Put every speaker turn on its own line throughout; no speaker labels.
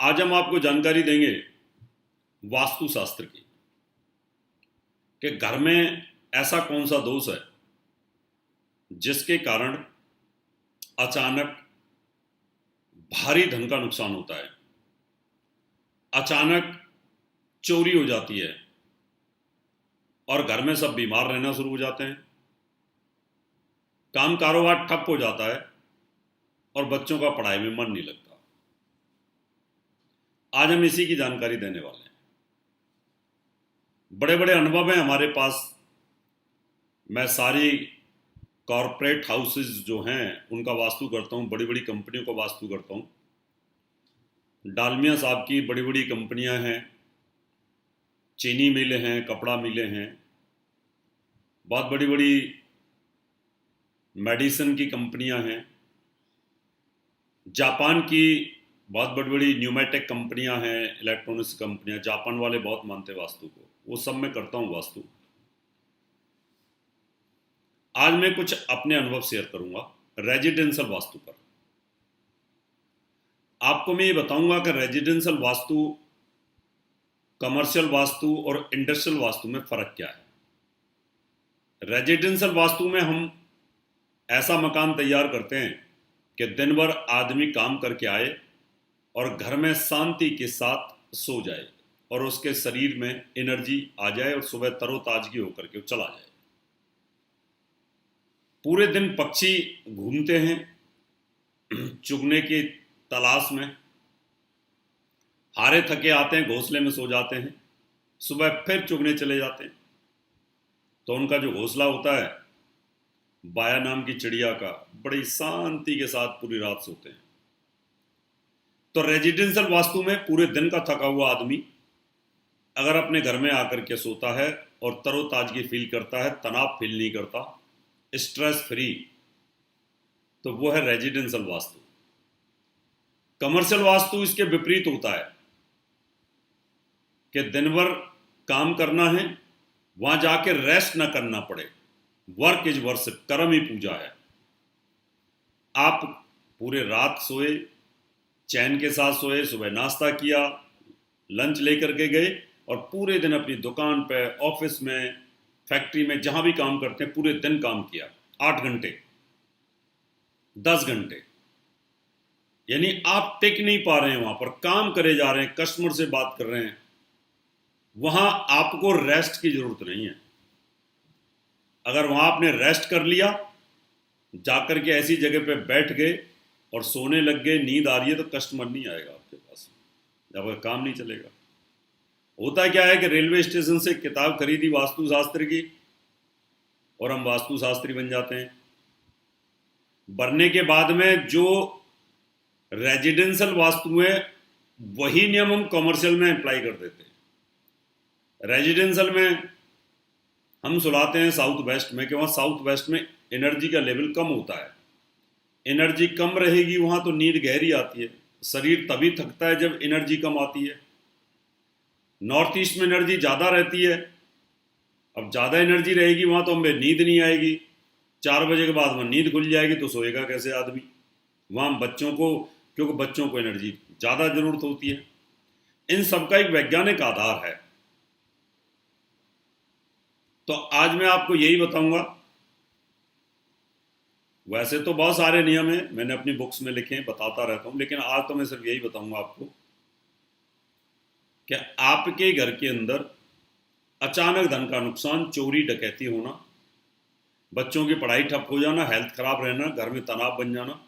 आज हम आपको जानकारी देंगे वास्तुशास्त्र की कि घर में ऐसा कौन सा दोष है जिसके कारण अचानक भारी धन का नुकसान होता है, अचानक चोरी हो जाती है और घर में सब बीमार रहना शुरू हो जाते हैं, काम कारोबार ठप हो जाता है और बच्चों का पढ़ाई में मन नहीं लगता। आज हम इसी की जानकारी देने वाले हैं। बड़े बड़े अनुभव हैं हमारे पास। मैं सारी कॉरपोरेट हाउसेस जो हैं उनका वास्तु करता हूँ, बड़ी बड़ी कंपनियों का वास्तु करता हूँ। डालमिया साहब की बड़ी बड़ी कंपनियां हैं, चीनी मिलें हैं, कपड़ा मिलें हैं, बहुत बड़ी बड़ी मेडिसिन की कंपनियां हैं, जापान की बहुत बड़ी बड़ी न्यूमेटिक कंपनियां हैं, इलेक्ट्रॉनिक्स कंपनियां। जापान वाले बहुत मानते वास्तु को, वो सब मैं करता हूँ वास्तु। आज मैं कुछ अपने अनुभव शेयर करूंगा रेजिडेंशियल वास्तु पर। आपको मैं ये बताऊंगा कि रेजिडेंशियल वास्तु, कमर्शियल वास्तु और इंडस्ट्रियल वास्तु में फर्क क्या है। रेजिडेंशियल वास्तु में हम ऐसा मकान तैयार करते हैं कि दिन भर आदमी काम करके आए और घर में शांति के साथ सो जाए और उसके शरीर में एनर्जी आ जाए और सुबह तरोताजगी होकर के चला जाए। पूरे दिन पक्षी घूमते हैं चुगने की तलाश में, हारे थके आते हैं, घोंसले में सो जाते हैं, सुबह फिर चुगने चले जाते हैं। तो उनका जो घोंसला होता है बाया नाम की चिड़िया का, बड़ी शांति के साथ पूरी रात सोते हैं। तो रेजिडेंशियल वास्तु में पूरे दिन का थका हुआ आदमी अगर अपने घर में आकर के सोता है और तरोताजगी फील करता है, तनाव फील नहीं करता, स्ट्रेस फ्री, तो वो है रेजिडेंशियल वास्तु। कमर्शियल वास्तु इसके विपरीत होता है कि दिन भर काम करना है, वहां जाके रेस्ट ना करना पड़े। वर्क इज वर्शिप, कर्म ही पूजा है। आप पूरे रात सोए, चैन के साथ सोए, सुबह नाश्ता किया, लंच लेकर के गए और पूरे दिन अपनी दुकान पे, ऑफिस में, फैक्ट्री में, जहां भी काम करते हैं, पूरे दिन काम किया, 8 घंटे 10 घंटे, यानी आप टिक नहीं पा रहे हैं, वहां पर काम करे जा रहे हैं, कस्टमर से बात कर रहे हैं। वहां आपको रेस्ट की जरूरत नहीं है। अगर वहां आपने रेस्ट कर लिया, जाकर के ऐसी जगह पे बैठ गए और सोने लग गए, नींद आ रही है, तो कस्टमर नहीं आएगा आपके पास, आपका काम नहीं चलेगा। होता क्या है कि रेलवे स्टेशन से किताब खरीदी वास्तुशास्त्र की और हम वास्तुशास्त्री बन जाते हैं। बनने के बाद में जो रेजिडेंशियल वास्तु है वही नियम हम कमर्शियल में अप्लाई कर देते हैं। रेजिडेंशियल में हम सुलाते हैं साउथ वेस्ट में, कि वहाँ साउथ वेस्ट में एनर्जी का लेवल कम होता है। एनर्जी कम रहेगी वहाँ तो नींद गहरी आती है, शरीर तभी थकता है जब एनर्जी कम आती है। नॉर्थ ईस्ट में एनर्जी ज़्यादा रहती है, अब ज़्यादा एनर्जी रहेगी वहाँ तो हमें नींद नहीं आएगी। 4 बजे के बाद वहाँ नींद खुल जाएगी तो सोएगा कैसे आदमी। वहाँ बच्चों को, क्योंकि बच्चों को एनर्जी ज़्यादा ज़रूरत होती है। इन सब का एक वैज्ञानिक आधार है। तो आज मैं आपको यही बताऊंगा। वैसे तो बहुत सारे नियम हैं, मैंने अपनी बुक्स में लिखे हैं, बताता रहता हूं, लेकिन आज तो मैं सिर्फ यही बताऊंगा आपको कि आपके घर के अंदर अचानक धन का नुकसान, चोरी डकैती होना, बच्चों की पढ़ाई ठप हो जाना, हेल्थ खराब रहना, घर में तनाव बन जाना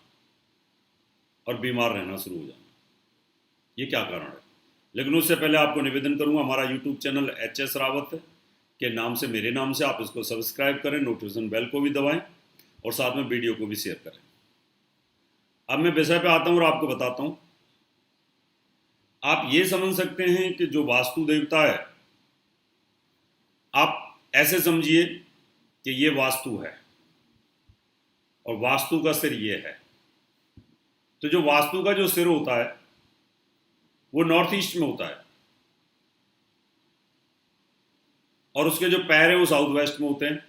और बीमार रहना शुरू हो जाना, ये क्या कारण है। लेकिन उससे पहले आपको निवेदन करूंगा, हमारा यूट्यूब चैनल HS रावत के नाम से, मेरे नाम से, आप इसको सब्सक्राइब करें, नोटिफिकेशन बेल को भी दबाएं और साथ में वीडियो को भी शेयर करें। अब मैं विषय पे आता हूं और आपको बताता हूं। आप ये समझ सकते हैं कि जो वास्तु देवता है, आप ऐसे समझिए कि ये वास्तु है और वास्तु का सिर ये है। तो जो वास्तु का जो सिर होता है वो नॉर्थ ईस्ट में होता है और उसके जो पैर है वो साउथ वेस्ट में होते हैं।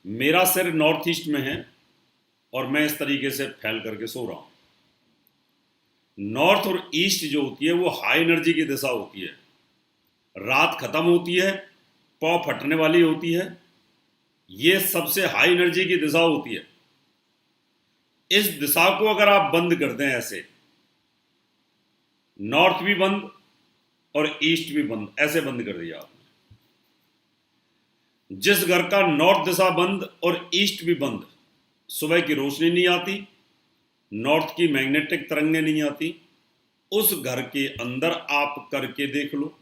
मेरा सिर नॉर्थ ईस्ट में है और मैं इस तरीके से फैल करके सो रहा हूं। नॉर्थ और ईस्ट जो होती है वो हाई एनर्जी की दिशा होती है, रात खत्म होती है, पौ फटने वाली होती है, ये सबसे हाई एनर्जी की दिशा होती है। इस दिशा को अगर आप बंद कर दें, ऐसे नॉर्थ भी बंद और ईस्ट भी बंद, ऐसे बंद कर दिया आपने, जिस घर का नॉर्थ दिशा बंद और ईस्ट भी बंद, सुबह की रोशनी नहीं आती, नॉर्थ की मैग्नेटिक तरंगें नहीं आती, उस घर के अंदर आप करके देख लो,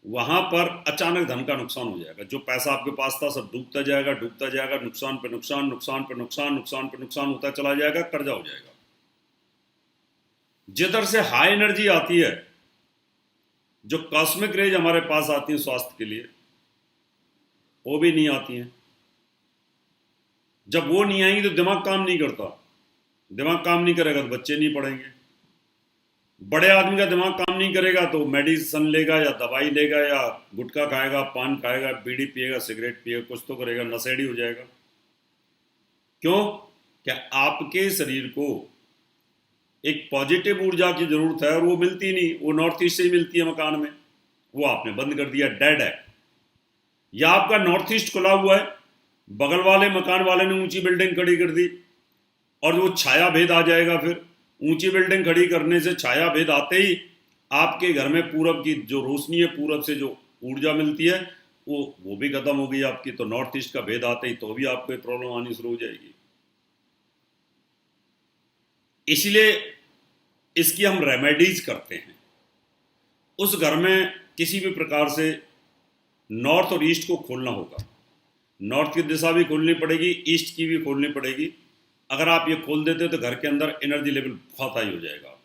वहां पर अचानक धन का नुकसान हो जाएगा। जो पैसा आपके पास था सब डूबता जाएगा, डूबता जाएगा, नुकसान पे नुकसान, नुकसान पे नुकसान, नुकसान पे नुकसान होता चला जाएगा, कर्जा हो जाएगा। जिधर से हाई एनर्जी आती है, जो कॉस्मिक रेज हमारे पास आती है स्वास्थ्य के लिए, वो भी नहीं आती हैं। जब वो नहीं आएंगी तो दिमाग काम नहीं करता, दिमाग काम नहीं करेगा तो बच्चे नहीं पढ़ेंगे, बड़े आदमी का दिमाग काम नहीं करेगा तो मेडिसिन लेगा या दवाई लेगा या गुटखा खाएगा, पान खाएगा, बीड़ी पिएगा, सिगरेट पिएगा, कुछ तो करेगा, नशेड़ी हो जाएगा। क्यों? क्या आपके शरीर को एक पॉजिटिव ऊर्जा की जरूरत है और वो मिलती नहीं, वो नॉर्थ ईस्ट से ही मिलती है मकान में, वो आपने बंद कर दिया, डेड है। या आपका नॉर्थ ईस्ट खुला हुआ है, बगल वाले मकान वाले ने ऊंची बिल्डिंग खड़ी कर दी और वो छाया भेद आ जाएगा। फिर ऊंची बिल्डिंग खड़ी करने से छाया भेद आते ही आपके घर में पूरब की जो रोशनी है, पूरब से जो ऊर्जा मिलती है, वो भी खत्म हो गई आपकी। तो नॉर्थ ईस्ट का भेद आते ही तो भी आपको प्रॉब्लम आनी शुरू हो जाएगी। इसलिए इसकी हम रेमेडीज करते हैं। उस घर में किसी भी प्रकार से नॉर्थ और ईस्ट को खोलना होगा, नॉर्थ की दिशा भी खोलनी पड़ेगी, ईस्ट की भी खोलनी पड़ेगी। अगर आप ये खोल देते हो तो घर के अंदर एनर्जी लेवल बहुत हाई हो जाएगा,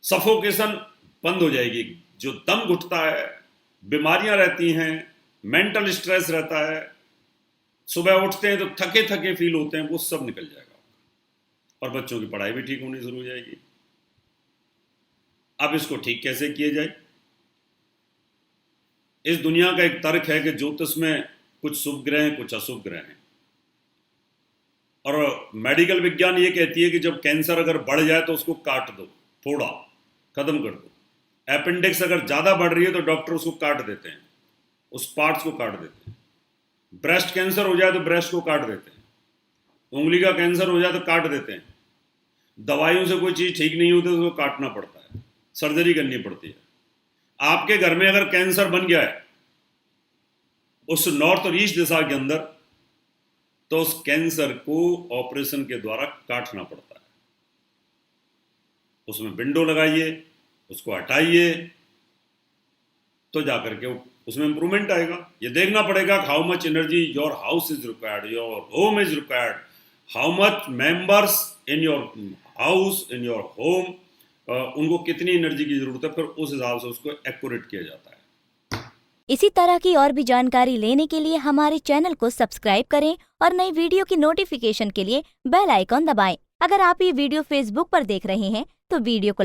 सफोकेशन बंद हो जाएगी, जो दम घुटता है, बीमारियां रहती हैं, मेंटल स्ट्रेस रहता है, सुबह उठते हैं तो थके थके फील होते हैं, वो सब निकल जाएगा और बच्चों की पढ़ाई भी ठीक होनी शुरू हो जाएगी। अब इसको ठीक कैसे किया जाए? इस दुनिया का एक तर्क है कि ज्योतिष में कुछ शुभ ग्रह हैं, कुछ अशुभ ग्रह हैं, और मेडिकल विज्ञान ये कहती है कि जब कैंसर अगर बढ़ जाए तो उसको काट दो, थोड़ा खत्म कर दो। अपेंडिक्स अगर ज़्यादा बढ़ रही है तो डॉक्टर उसको काट देते हैं, उस पार्ट्स को काट देते हैं। ब्रेस्ट कैंसर हो जाए तो ब्रेस्ट को काट देते हैं, उंगली का कैंसर हो जाए तो काट देते हैं। दवाइयों से कोई चीज़ ठीक नहीं होती तो उसको काटना पड़ता है, सर्जरी करनी पड़ती है। आपके घर में अगर कैंसर बन गया है उस नॉर्थ और ईस्ट दिशा के अंदर, तो उस कैंसर को ऑपरेशन के द्वारा काटना पड़ता है। उसमें विंडो लगाइए, उसको हटाइए, तो जाकर के उसमें इंप्रूवमेंट आएगा। ये देखना पड़ेगा how much energy your house is required, your home is required, how much members in your house, in your home, उनको कितनी एनर्जी की जरूरत है, फिर उस हिसाब से उसको एक्यूरेट किया जाता है।
इसी तरह की और भी जानकारी लेने के लिए हमारे चैनल को सब्सक्राइब करें और नई वीडियो की नोटिफिकेशन के लिए बेल आइकॉन दबाएं। अगर आप ये वीडियो फेसबुक पर देख रहे हैं तो वीडियो को